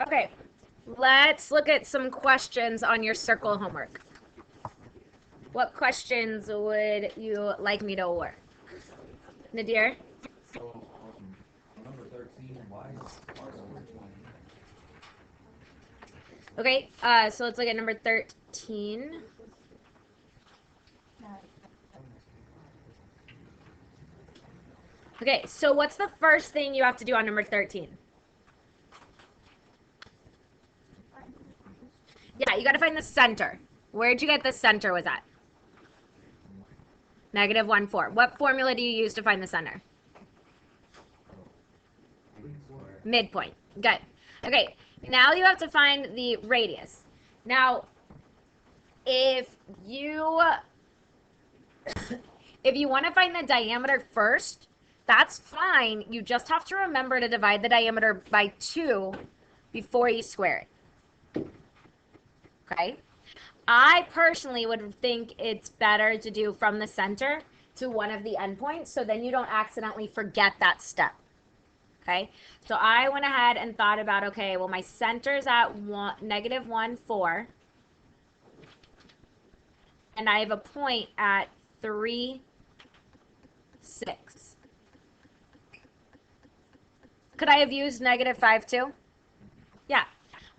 Okay, let's look at some questions on your circle homework. What questions would you like me to work? Nadir? So, number 13, why is R over 20? Okay, so let's look at number 13. Okay, so what's the first thing you have to do on number 13? Yeah, you got to find the center. Where'd you get the center was at? -1, 4. What formula do you use to find the center? Midpoint. Good. Okay, now you have to find the radius. Now, if you want to find the diameter first, that's fine. You just have to remember to divide the diameter by 2 before you square it. Okay? I personally would think it's better to do from the center to one of the endpoints, so then you don't accidentally forget that step. Okay? So I went ahead and thought about, okay, well, my center's at -1, 4. And I have a point at 3, 6. Could I have used -5 too? Yeah.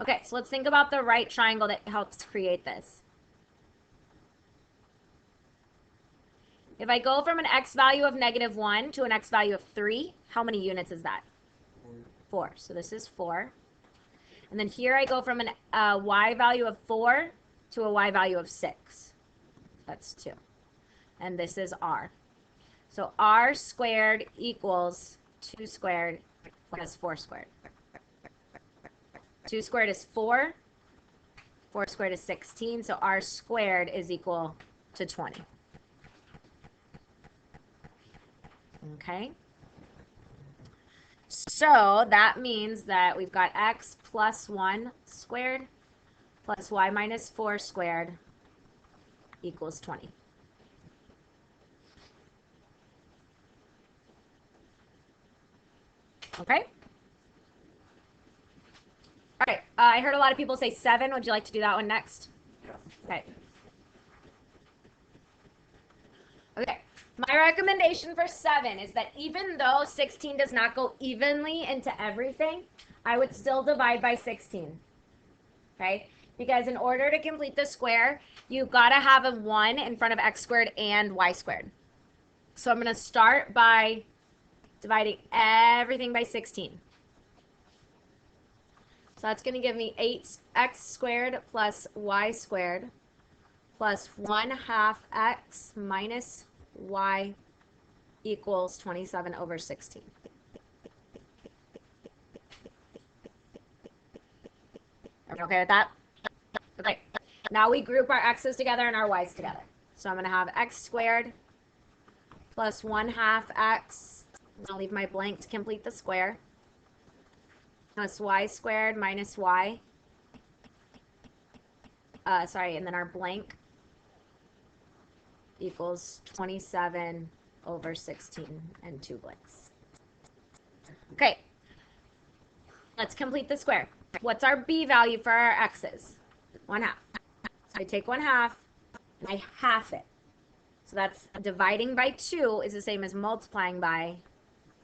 Okay, so let's think about the right triangle that helps create this. If I go from an x value of -1 to an x value of 3, how many units is that? 4. So this is 4. And then here I go from a y value of 4 to a y value of 6. That's 2. And this is r. So r squared equals 2 squared plus 4 squared. 2 squared is 4. 4 squared is 16. So r squared is equal to 20. Okay. So that means that we've got x plus 1 squared plus y minus 4 squared equals 20. Okay? All right. I heard a lot of people say 7. Would you like to do that one next? Yeah. Okay. Okay. My recommendation for 7 is that even though 16 does not go evenly into everything, I would still divide by 16. Okay? Because in order to complete the square, you've got to have a 1 in front of x squared and y squared. So I'm going to start by dividing everything by 16. So that's going to give me 8x squared plus y squared plus 1/2 x minus y equals 27 over 16. Are we okay with that? Okay. Now we group our x's together and our y's together. So I'm going to have x squared plus 1/2 x. I'll leave my blank to complete the square. Plus y squared minus y. And then our blank equals 27 over 16 and 2 blanks. Okay, let's complete the square. What's our b value for our x's? 1/2. So I take 1/2 and I half it. So that's dividing by 2 is the same as multiplying by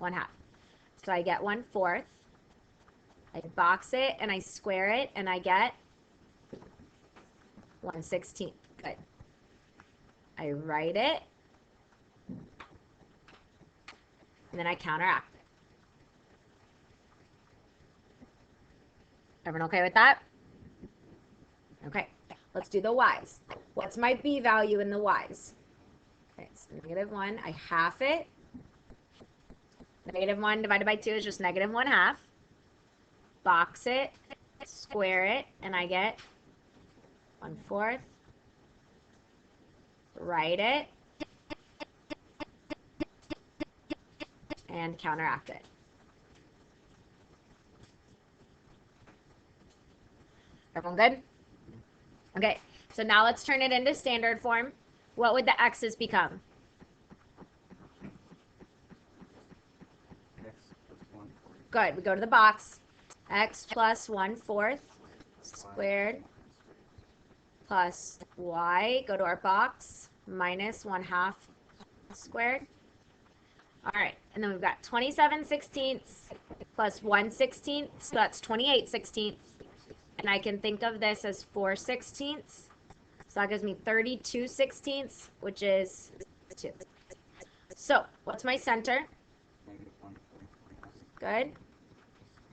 1/2. So I get 1/4. I box it and I square it and I get 1/16. Good. I write it and then I counteract it. Everyone okay with that? Okay, let's do the y's. What's my b value in the y's? Okay, it's -1. I half it. -1 divided by 2 is just -1/2. Box it, square it, and I get 1/4. Write it, and counteract it. Everyone good? Okay, so now let's turn it into standard form. What would the x's become? X plus 1. Good, we go to the box. x plus 1/4 squared plus y, go to our box, minus 1/2 squared. All right, and then we've got 27/16 plus 1/16, so that's 28/16. And I can think of this as 4/16. So that gives me 32/16, which is 2. So what's my center? Good.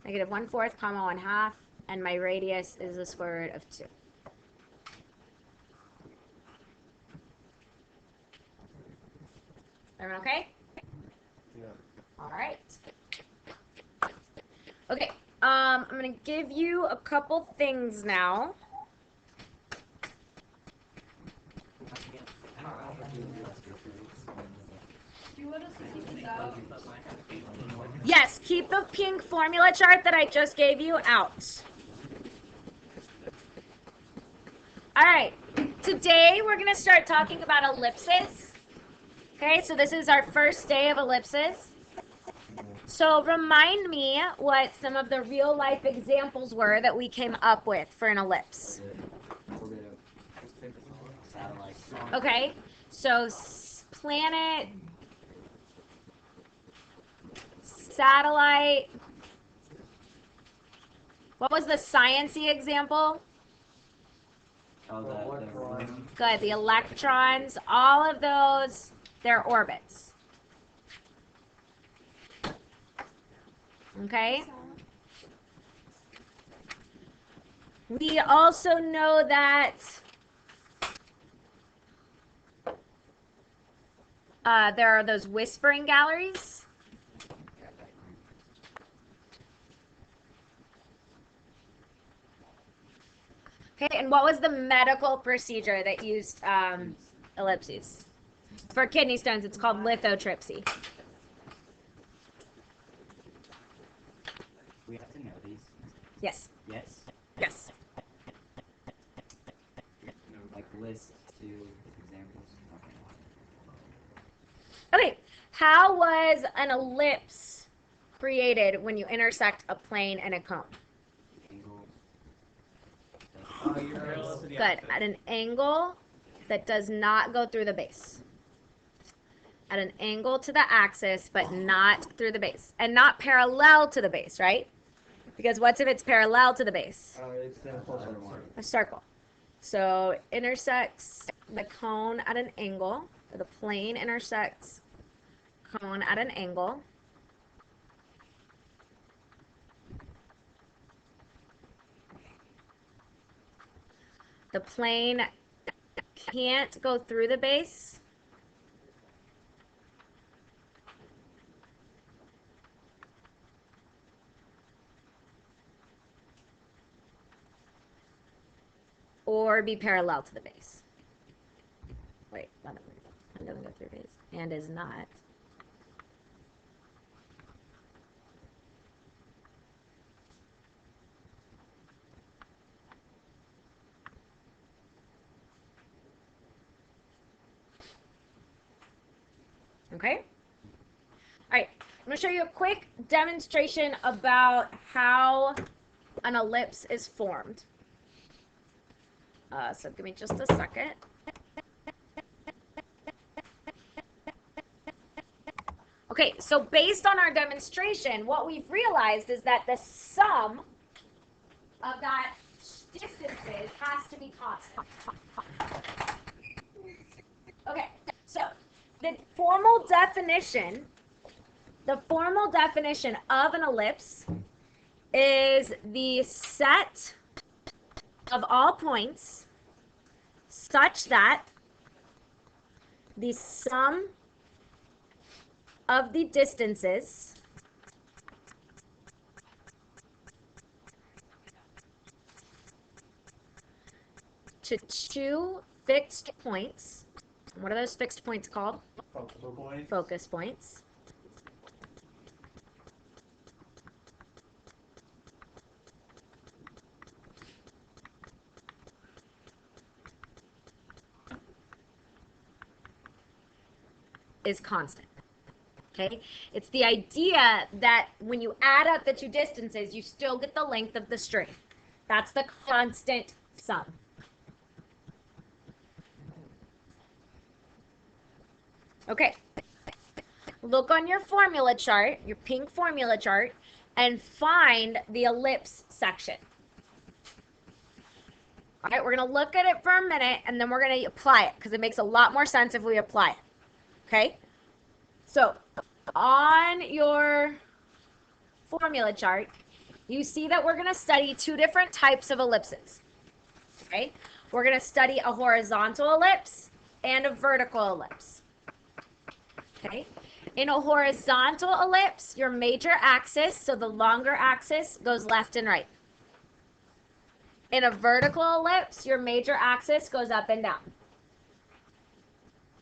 Negative 1/4, comma 1/2, and my radius is the square root of 2. Everyone okay? Yeah. All right. Okay, I'm going to give you a couple things now. Yes, keep the pink formula chart that I just gave you out. All right, today we're going to start talking about ellipses. Okay, so this is our first day of ellipses. So remind me what some of the real life examples were that we came up with for an ellipse. Okay, so planet, satellite. What was the science-y example? Good, the electrons, all of those, their orbits. Okay? We also know that there are those whispering galleries. Okay, and what was the medical procedure that used ellipses? For kidney stones, it's called lithotripsy. We have to know these. Yes. Yes. Yes. Like list 2 examples. Okay, how was an ellipse created when you intersect a plane and a cone? Angle. Good, at an angle that does not go through the base. At an angle to the axis, but not through the base. And not parallel to the base, right? Because what's if it's parallel to the base? A circle. So intersects the cone at an angle, or the plane intersects cone at an angle. The plane can't go through the base. Or be parallel to the base. Wait, not it doesn't go through base. And is not. Okay? All right, I'm going to show you a quick demonstration about how an ellipse is formed. So give me just a second. Okay, so based on our demonstration, what we've realized is that the sum of that distances has to be constant. Okay, so the formal definition of an ellipse is the set of all points such that the sum of the distances to 2 fixed points. What are those fixed points called? Focus points. Is constant. Okay? It's the idea that when you add up the two distances, you still get the length of the string. That's the constant sum. Okay. Look on your formula chart, your pink formula chart, and find the ellipse section. All right, we're going to look at it for a minute, and then we're going to apply it, because it makes a lot more sense if we apply it. Okay? So, on your formula chart, you see that we're going to study two different types of ellipses. Okay? We're going to study a horizontal ellipse and a vertical ellipse. Okay? In a horizontal ellipse, your major axis, so the longer axis, goes left and right. In a vertical ellipse, your major axis goes up and down.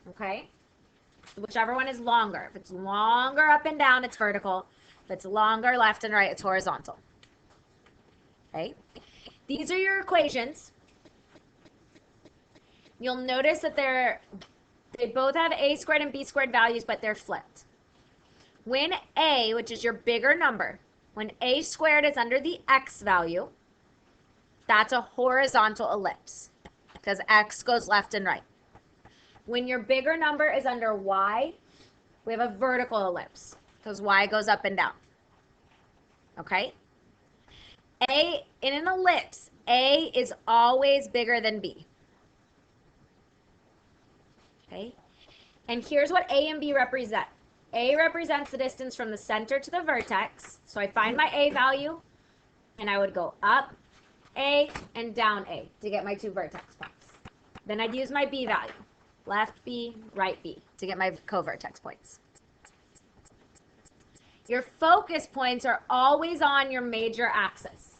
Okay? Whichever one is longer. If it's longer up and down, it's vertical. If it's longer left and right, it's horizontal. Okay? These are your equations. You'll notice that they both have a squared and b squared values, but they're flipped. When a, which is your bigger number, when a squared is under the x value, that's a horizontal ellipse because x goes left and right. When your bigger number is under y, we have a vertical ellipse because y goes up and down. Okay? A, in an ellipse, A is always bigger than B. Okay? And here's what A and B represent. A represents the distance from the center to the vertex. So I find my A value, and I would go up A and down A to get my two vertex points. Then I'd use my B value, left B, right B, to get my co-vertex points. Your focus points are always on your major axis.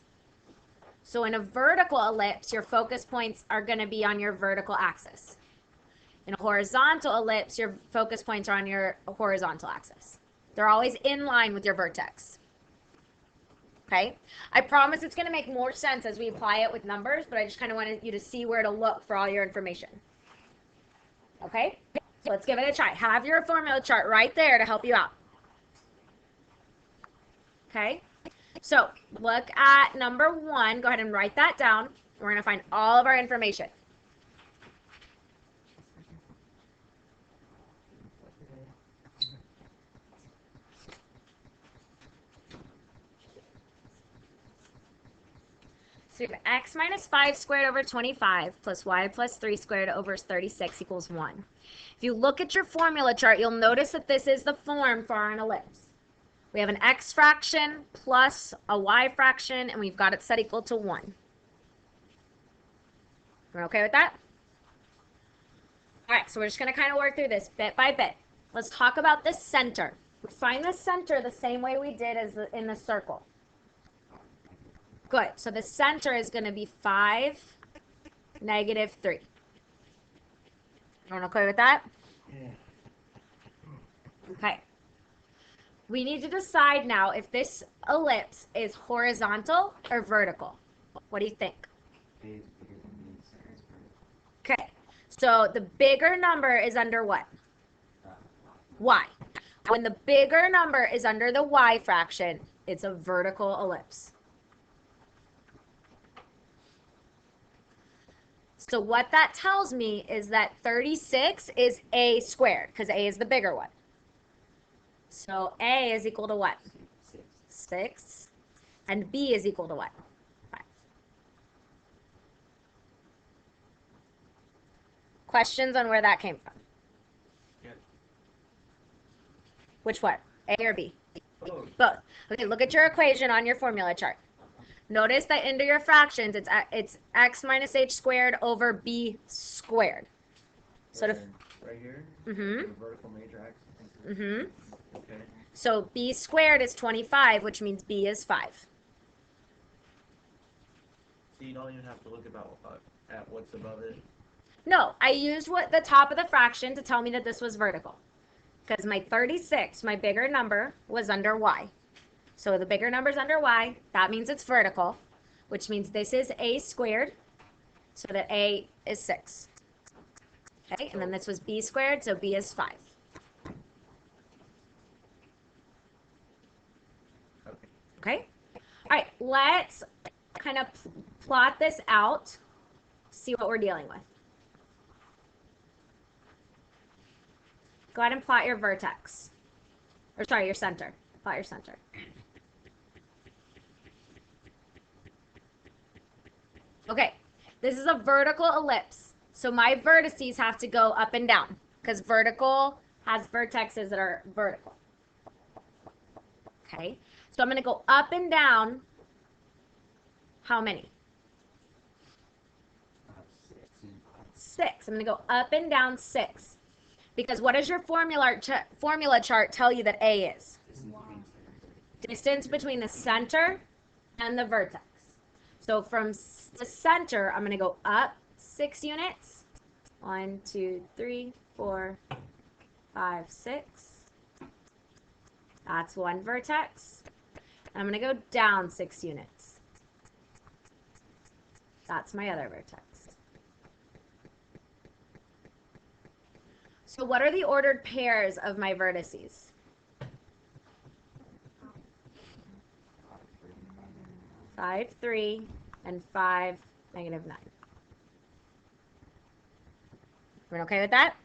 So in a vertical ellipse, your focus points are going to be on your vertical axis. In a horizontal ellipse, your focus points are on your horizontal axis. They're always in line with your vertex. Okay? I promise it's going to make more sense as we apply it with numbers, but I just kind of wanted you to see where to look for all your information. Okay? So let's give it a try. Have your formula chart right there to help you out. Okay? So look at number 1. Go ahead and write that down. We're going to find all of our information. So we have x minus 5 squared over 25 plus y plus 3 squared over 36 equals 1. If you look at your formula chart, you'll notice that this is the form for an ellipse. We have an x fraction plus a y fraction, and we've got it set equal to 1. We're okay with that? All right, so we're just going to kind of work through this bit by bit. Let's talk about the center. We find the center the same way we did as in the circle. Good. So the center is going to be 5, negative 3. Everyone okay with that? Yeah. Okay. We need to decide now if this ellipse is horizontal or vertical. What do you think? A is bigger than B, so it's vertical. Okay. So the bigger number is under what? Y. When the bigger number is under the y fraction, it's a vertical ellipse. So what that tells me is that 36 is a squared, because a is the bigger one. So a is equal to what? 6. 6. And b is equal to what? 5. Questions on where that came from? Yeah. Which one? A or b? Both. Both. Okay, look at your equation on your formula chart. Notice that into your fractions, it's x minus h squared over b squared. So to, Right here? mm-hmm, The vertical major axis? mm-hmm. Okay. So b squared is 25, which means b is 5. So you don't even have to look at what's above it? No, I used the top of the fraction to tell me that this was vertical. Because my 36, my bigger number, was under y. So the bigger number's under y, that means it's vertical, which means this is a squared, so that a is 6. Okay, and then this was b squared, so b is 5. Okay? All right, let's kind of plot this out, see what we're dealing with. Go ahead and plot your vertex. Or sorry, your center. Plot your center. Okay, this is a vertical ellipse. So my vertices have to go up and down because vertical has vertexes that are vertical. Okay, so I'm going to go up and down. How many? 6. I'm going to go up and down 6. Because what does your formula chart tell you that A is? Distance between the center and the vertex. So from the center, I'm going to go up 6 units. 1, 2, 3, 4, 5, 6. That's one vertex. I'm going to go down 6 units. That's my other vertex. So what are the ordered pairs of my vertices? 5, 3, and 5, -9. Everyone okay with that?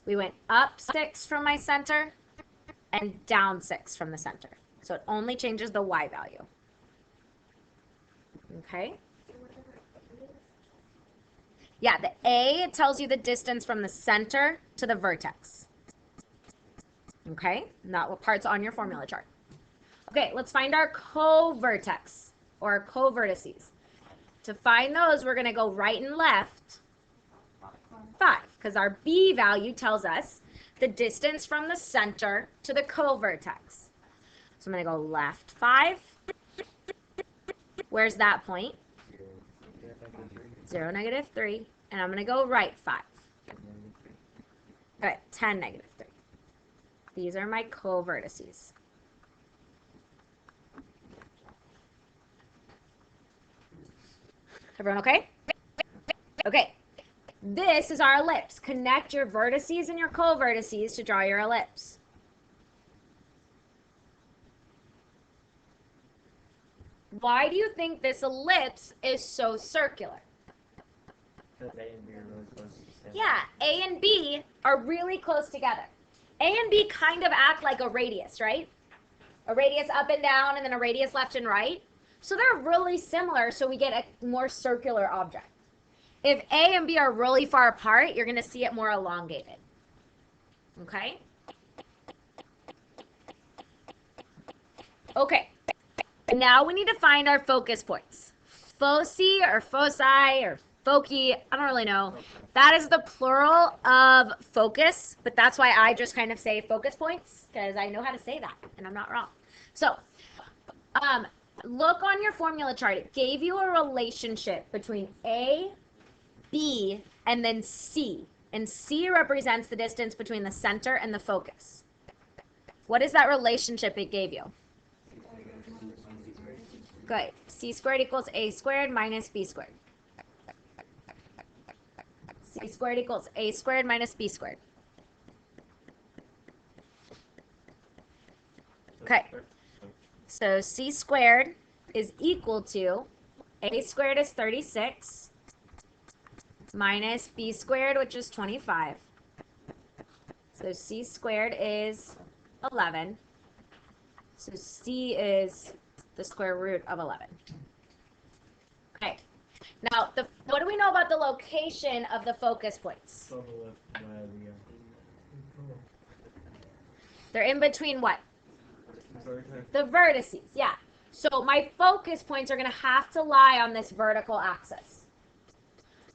We went up 6 from my center and down 6 from the center. So it only changes the y value. Okay? Yeah, the A, it tells you the distance from the center to the vertex. Okay? Not what part's on your formula chart. Okay, let's find our co-vertex or co-vertices. To find those, we're going to go right and left 5 because our B value tells us the distance from the center to the co-vertex. So I'm going to go left 5. Where's that point? 0, -3. And I'm going to go right 5. Okay, 10, -3. These are my co-vertices. Everyone okay? Okay. This is our ellipse. Connect your vertices and your co-vertices to draw your ellipse. Why do you think this ellipse is so circular? Because A and B are really close to the Yeah, A and B are really close together. A and B kind of act like a radius, right? A radius up and down and then a radius left and right. So they're really similar, so we get a more circular object. If A and B are really far apart, you're going to see it more elongated. Okay? Okay. Now we need to find our focus points. Foci or foci or foci, I don't really know. That is the plural of focus, but that's why I just kind of say focus points because I know how to say that and I'm not wrong. So, look on your formula chart. It gave you a relationship between A, B, and then C. And C represents the distance between the center and the focus. What is that relationship it gave you? Good. C squared equals A squared minus B squared. C squared equals A squared minus B squared. Okay. So C squared is equal to A squared is 36 minus B squared, which is 25. So C squared is 11. So C is the square root of 11. Okay. Now, what do we know about the location of the focus points? They're in between what? The vertices, yeah. So my focus points are going to have to lie on this vertical axis.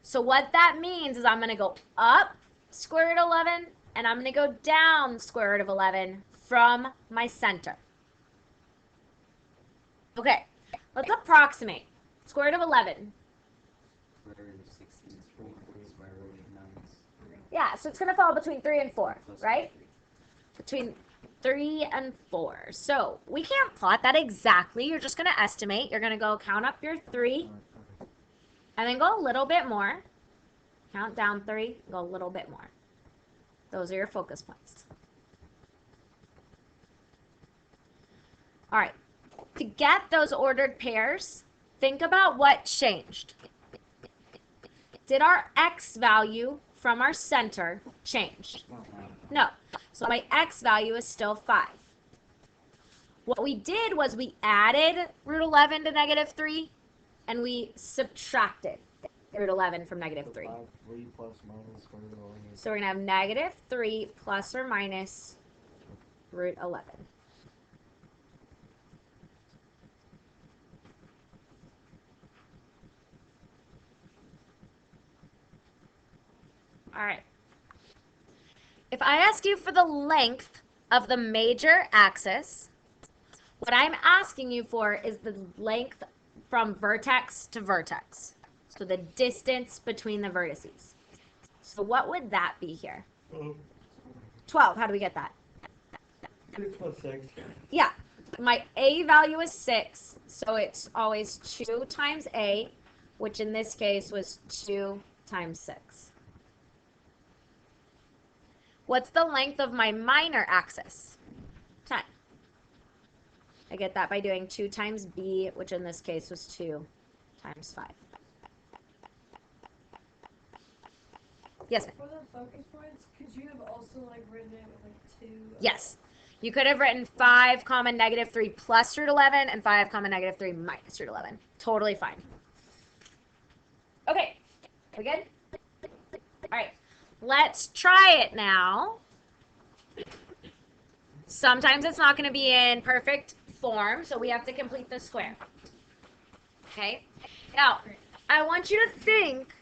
So what that means is I'm going to go up square root 11 and I'm going to go down square root of 11 from my center. Okay, let's approximate. Square root of 11. Yeah, so it's going to fall between 3 and 4, right? Between 3 and 4. So we can't plot that exactly. You're just going to estimate. You're going to go count up your 3 and then go a little bit more. Count down 3, go a little bit more. Those are your focus points. All right. To get those ordered pairs, think about what changed. Did our x value from our center change? No. So my x value is still 5. What we did was we added root 11 to negative 3, and we subtracted root 11 from negative 3. 3 plus minus square root of 11. So we're going to have negative 3 plus or minus root 11. All right. If I ask you for the length of the major axis, what I'm asking you for is the length from vertex to vertex. So the distance between the vertices. So what would that be here? 12. How do we get that? 6 plus 6. Yeah. My a value is 6, so it's always 2 times a, which in this case was 2 times 6. What's the length of my minor axis? 10. I get that by doing 2 times b, which in this case was 2 times 5. Yes, ma'am. For the focus points, could you have also like written it with like 2? Yes. You could have written 5 comma negative 3 plus root 11 and 5 comma negative 3 minus root 11. Totally fine. Okay. We good? All right. Let's try it now. Sometimes it's not going to be in perfect form, so we have to complete the square. Okay? Now, I want you to think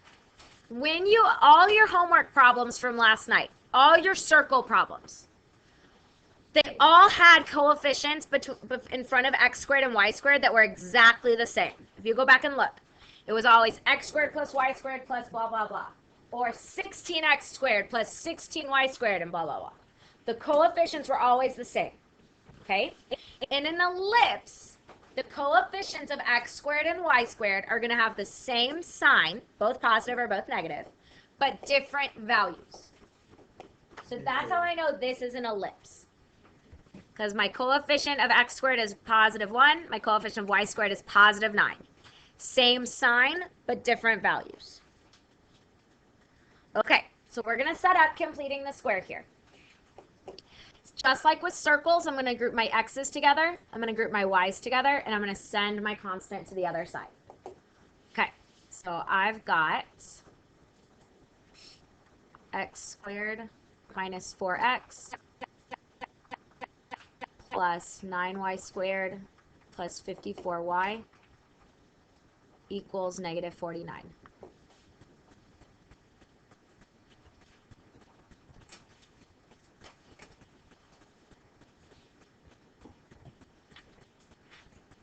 when all your homework problems from last night, all your circle problems, they all had coefficients in front of x squared and y squared that were exactly the same. If you go back and look, it was always x squared plus y squared plus blah, blah, blah. Or 16x squared plus 16y squared and blah, blah, blah. The coefficients were always the same. Okay? In an ellipse, the coefficients of x squared and y squared are going to have the same sign, both positive or both negative, but different values. So that's how I know this is an ellipse. Because my coefficient of x squared is positive 1, my coefficient of y squared is positive 9. Same sign, but different values. Okay, so we're going to set up completing the square here. Just like with circles, I'm going to group my x's together, I'm going to group my y's together, and I'm going to send my constant to the other side. Okay, so I've got x squared minus 4x plus 9y squared plus 54y equals negative 49.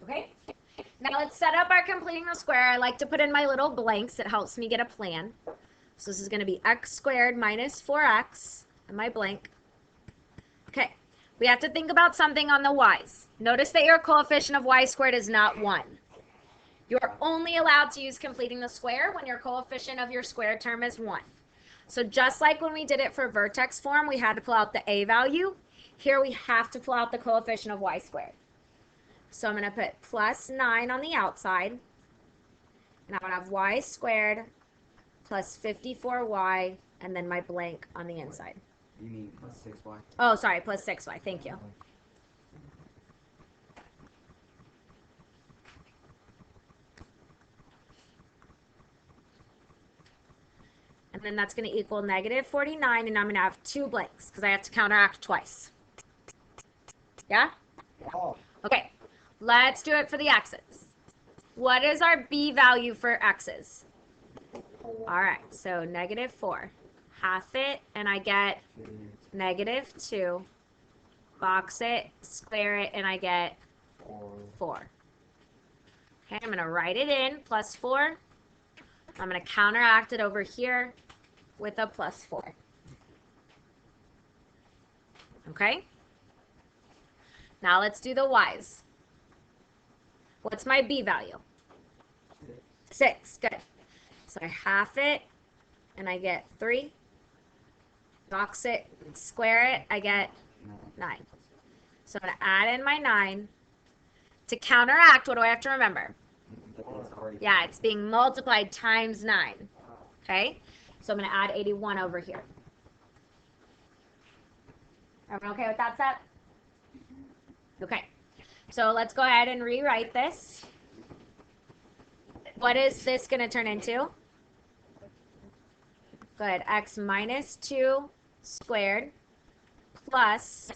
Okay, now let's set up our completing the square. I like to put in my little blanks. It helps me get a plan. So this is going to be x squared minus 4x, and my blank. Okay, we have to think about something on the y's. Notice that your coefficient of y squared is not 1. You're only allowed to use completing the square when your coefficient of your square term is 1. So just like when we did it for vertex form, we had to pull out the a value. Here we have to pull out the coefficient of y squared. So I'm going to put plus 9 on the outside, and I'm going to have y squared plus 54y, and then my blank on the inside. You mean plus 6y? Oh, sorry, plus 6y. Thank you. And then that's going to equal negative 49, and I'm going to have 2 blanks because I have to counteract twice. Yeah? Oh. Okay. Let's do it for the x's. What is our b value for x's? All right, so negative 4. Half it, and I get negative 2. Box it, square it, and I get 4. Okay, I'm going to write it in, plus 4. I'm going to counteract it over here with a plus 4. Okay? Now let's do the y's. What's my b value? 6. Good. So I half it, and I get 3. Box it, square it, I get 9. So I'm going to add in my 9. To counteract, what do I have to remember? That one's already. Yeah, it's being multiplied times 9. Okay? So I'm going to add 81 over here. Everyone okay with that step? Okay. So let's go ahead and rewrite this. What is this going to turn into? Go ahead. X minus 2 squared plus,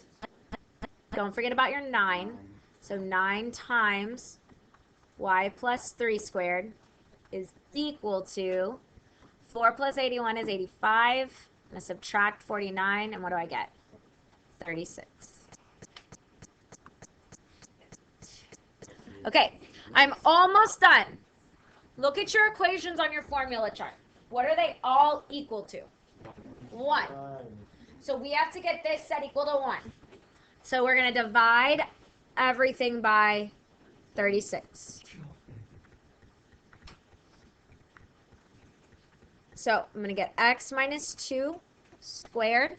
don't forget about your 9. So 9 times y plus 3 squared is equal to 4 plus 81 is 85. I'm going to subtract 49, and what do I get? 36. Okay, I'm almost done. Look at your equations on your formula chart. What are they all equal to? 1. So we have to get this set equal to 1. So we're going to divide everything by 36. So I'm going to get x minus 2 squared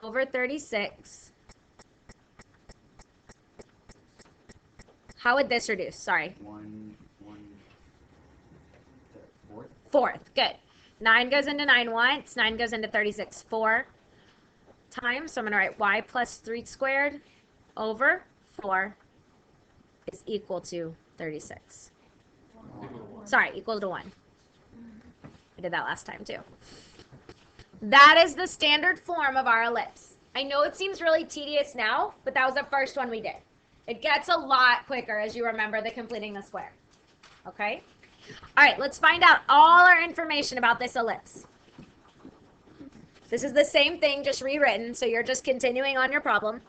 over 36. How would this reduce? Sorry. Fourth. Good. 9 goes into 9 once. 9 goes into 36 4 times. So I'm going to write y plus 3 squared over 4 is equal to 36. Sorry, equal to 1. I did that last time too. That is the standard form of our ellipse. I know it seems really tedious now, but that was the first one we did. It gets a lot quicker as you remember the completing the square. Okay? All right, let's find out all our information about this ellipse. This is the same thing, just rewritten, so you're just continuing on your problem.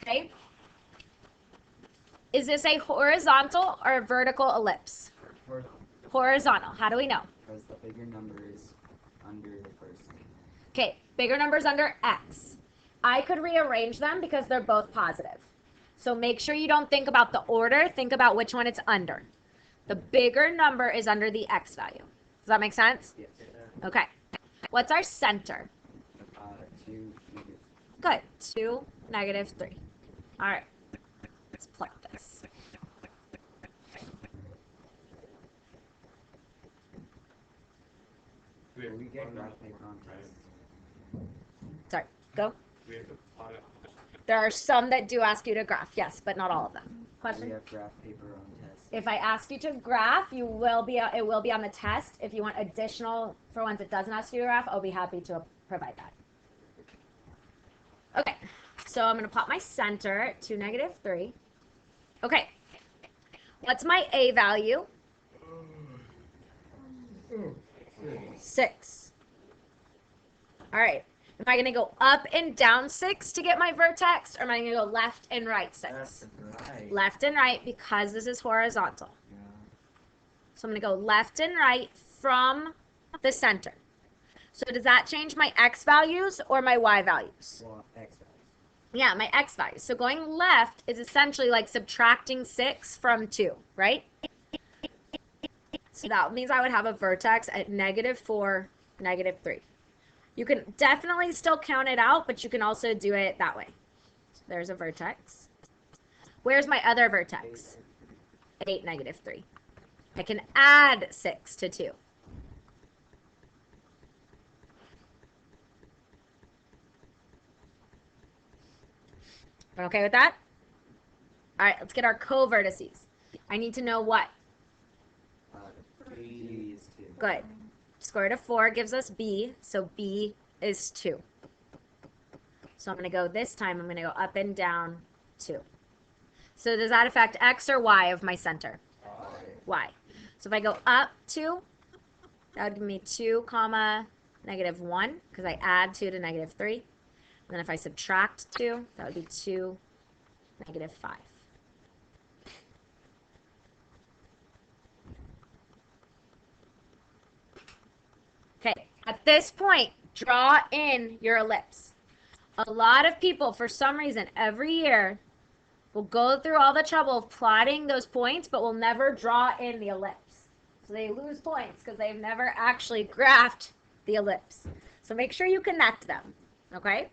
Okay? Is this a horizontal or a vertical ellipse? Horizontal. How do we know? Because the bigger number is under the first. Okay, bigger numbers under x. I could rearrange them because they're both positive. So make sure you don't think about the order, think about which one it's under. The bigger number is under the x value. Does that make sense? Yes. Okay. What's our center? 2, Good. 2, -3. All right. Let's plug this. Do we get graph paper on test? Sorry. Go. There are some that do ask you to graph, yes, but not all of them. Do we Question? have graph paper on test? If I ask you to graph, it will be on the test. If you want additional for ones it doesn't ask you to graph, I'll be happy to provide that. Okay, so I'm going to plot my center to -3. Okay, what's my A value? 6. All right, am I going to go up and down 6 to get my vertex, or am I going to go left and right 6? Right. Left and right because this is horizontal. Yeah. So I'm going to go left and right from the center. So does that change my x values or my y values? Well, X values. Yeah, my x values. So going left is essentially like subtracting 6 from 2, right? So that means I would have a vertex at -4, -3. You can definitely still count it out, but you can also do it that way. So there's a vertex. Where's my other vertex? 8, -3. I can add 6 to 2. Okay with that? All right, let's get our co-vertices. I need to know what? 3 is 2. Good. Square root of 4 gives us b, so b is 2. So I'm going to go this time, I'm going to go up and down 2. So does that affect x or y of my center? Y. So if I go up 2, that would give me 2 comma -1 because I add 2 to -3. And then if I subtract 2, that would be 2 -5. Okay, at this point, draw in your ellipse. A lot of people, for some reason, every year will go through all the trouble of plotting those points, but will never draw in the ellipse. So they lose points because they've never actually graphed the ellipse. So make sure you connect them, okay?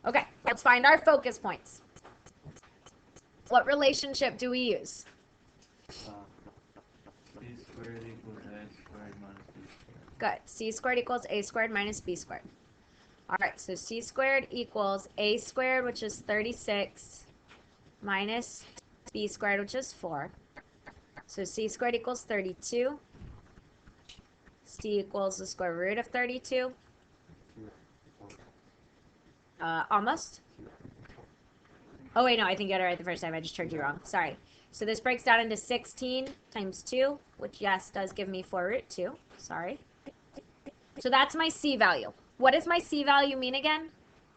Okay, let's find our focus points. What relationship do we use? C squared equals A squared minus B squared. Good. C squared equals A squared minus B squared. All right, so C squared equals A squared, which is 36, minus B squared, which is 4. So C squared equals 32. C equals the square root of 32. Almost. Oh, wait, no, I think you got it right the first time. I just heard you wrong. Sorry. So this breaks down into 16 times 2, which, yes, does give me 4 root 2. Sorry. So that's my C value. What does my C value mean again?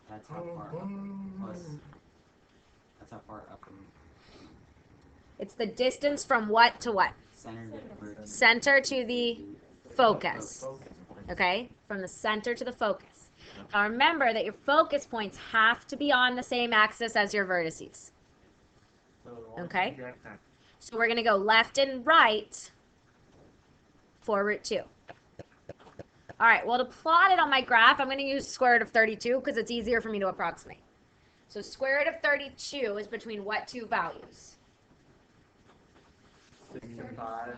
That's how far up plus. That's how far up from It's the distance from what to what? center to the Center to the focus. Okay? From the center to the focus. Now remember that your focus points have to be on the same axis as your vertices. Okay? So we're going to go left and right, 4 root 2. All right, well, to plot it on my graph, I'm going to use square root of 32 because it's easier for me to approximate. So square root of 32 is between what two values? 65.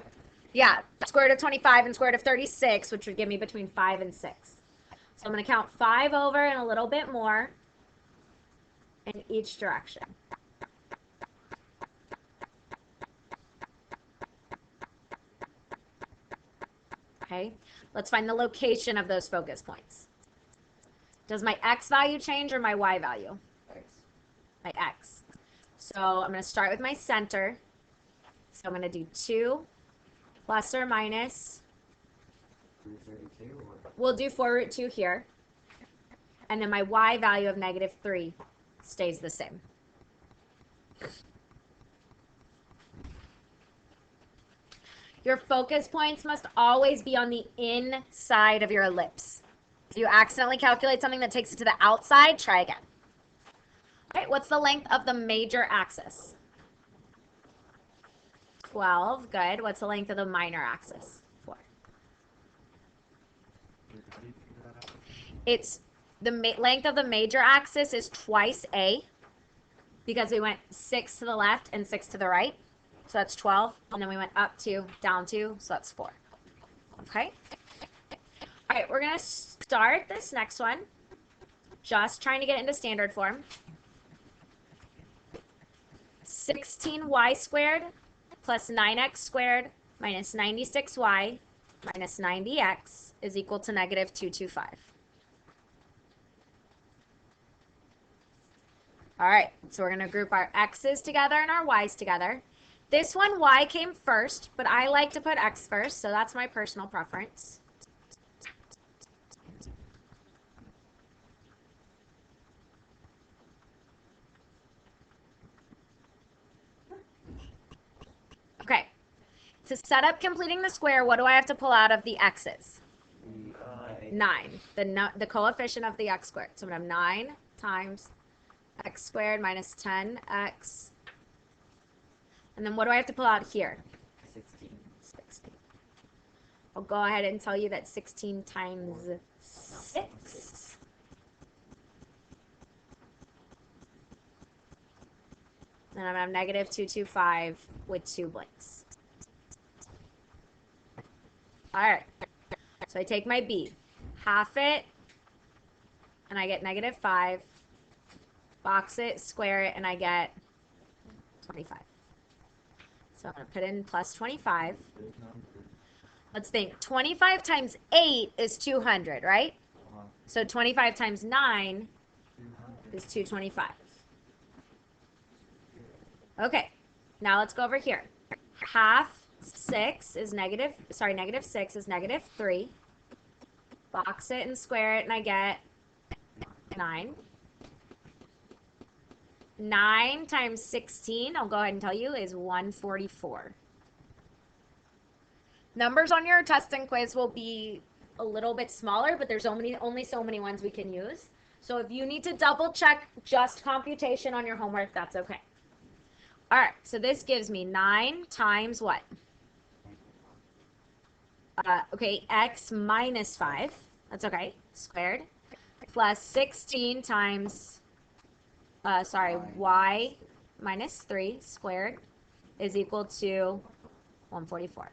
Yeah, square root of 25 and square root of 36, which would give me between 5 and 6. So I'm going to count 5 over and a little bit more in each direction. Okay, let's find the location of those focus points. Does my x value change or my y value? My x. So I'm going to start with my center. So I'm going to do 2 plus or minus. 32 or We'll do 4 root 2 here. And then my y value of negative 3 stays the same. Your focus points must always be on the inside of your ellipse. If you accidentally calculate something that takes it to the outside, try again. All right, what's the length of the major axis? 12, good. What's the length of the minor axis? 4. It's the length of the major axis is twice A because we went 6 to the left and 6 to the right. So that's 12. And then we went up 2, down 2, so that's 4. Okay? All right, we're going to start this next one. Just trying to get it into standard form. 16y squared plus 9x squared minus 96y minus 90x is equal to negative 225. All right, so we're going to group our x's together and our y's together. This one, y came first, but I like to put x first, so that's my personal preference. Okay, to set up completing the square, what do I have to pull out of the x's? 9, the coefficient of the x squared. So I'm going to have 9 times x squared minus 10x. And then what do I have to pull out here? 16. 16. I'll go ahead and tell you that 16 times 6. And I'm going to have negative 225 with 2 blanks. All right. So I take my b, half it, and I get negative 5. Box it, square it, and I get 25. So I'm going to put in plus 25. Let's think. 25 times 8 is 200, right? So 25 times 9 is 225. Okay, now let's go over here. Half 6 is negative 6 is negative 3. Box it and square it, and I get 9. 9 times 16, I'll go ahead and tell you, is 144. Numbers on your test and quiz will be a little bit smaller, but there's only so many ones we can use. So if you need to double check just computation on your homework, that's okay. All right, so this gives me 9 times what? Okay, x minus 5, that's okay, squared, plus 16 times, y minus 3 squared is equal to 144.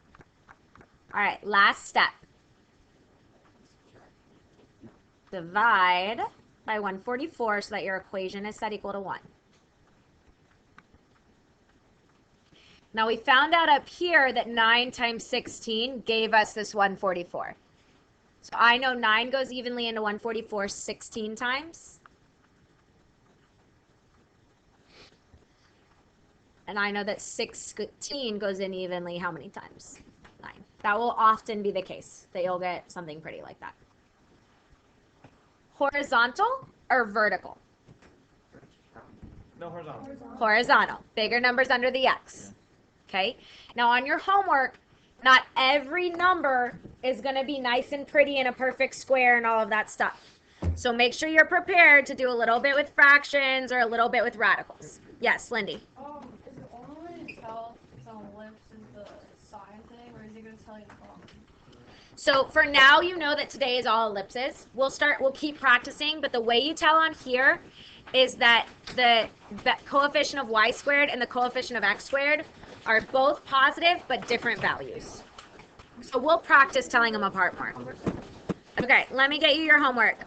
All right, last step. Divide by 144 so that your equation is set equal to 1. Now we found out up here that 9 times 16 gave us this 144. So I know 9 goes evenly into 144 16 times. And I know that 16 goes in evenly how many times? 9. That will often be the case, that you'll get something pretty like that. Horizontal or vertical? No, horizontal. Horizontal. Bigger numbers under the X. Okay? Now on your homework, not every number is going to be nice and pretty in a perfect square and all of that stuff. So make sure you're prepared to do a little bit with fractions or a little bit with radicals. Yes, Lindy. Is the only way to tell if an ellipse is the sign thing, or is it going to tell you the column? So for now, you know that today is all ellipses. We'll keep practicing, but the way you tell on here is that the coefficient of y squared and the coefficient of x squared are both positive but different values. So we'll practice telling them apart more. Okay, let me get you your homework.